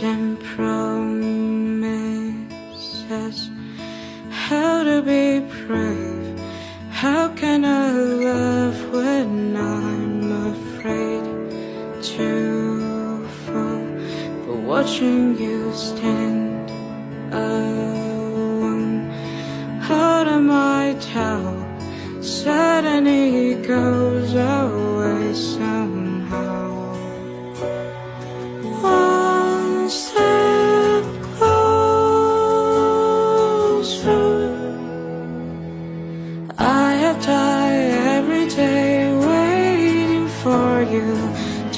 and promises. How to be brave? How can I love when I'm afraid to fall? But watching you stand alone, how do I tell? Suddenly it goes away somehow. One step closer. I have died every day waiting for you.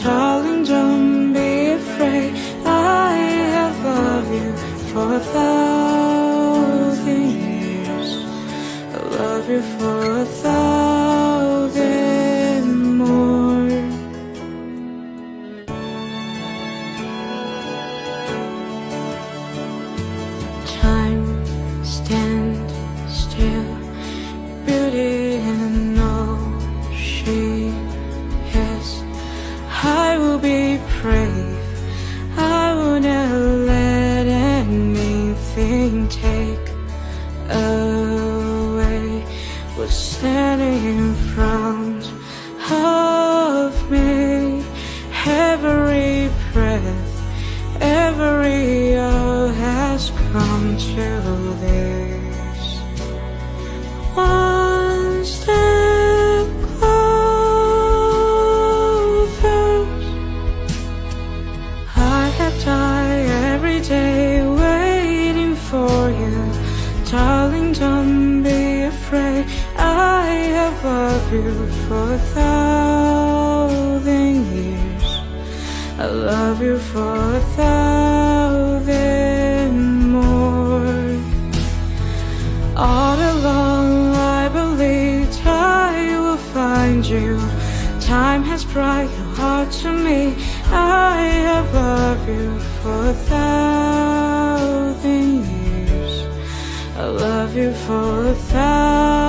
Darling, don't be afraid. I have loved you for 1,000 years. I love you for 1,000 more. Time stand still, beauty in all she is. I will be brave. I will never let anything take away what's standing in front of me. Every breath, every hour has come to this. One step closer. I have died every day waiting for you. Darling, don't be afraid. I have loved you for 1,000 years. I love you for 1,000 more. All along I believed I will find you. Time has brought your heart to me. I have loved you for 1,000 years. I love you for 1,000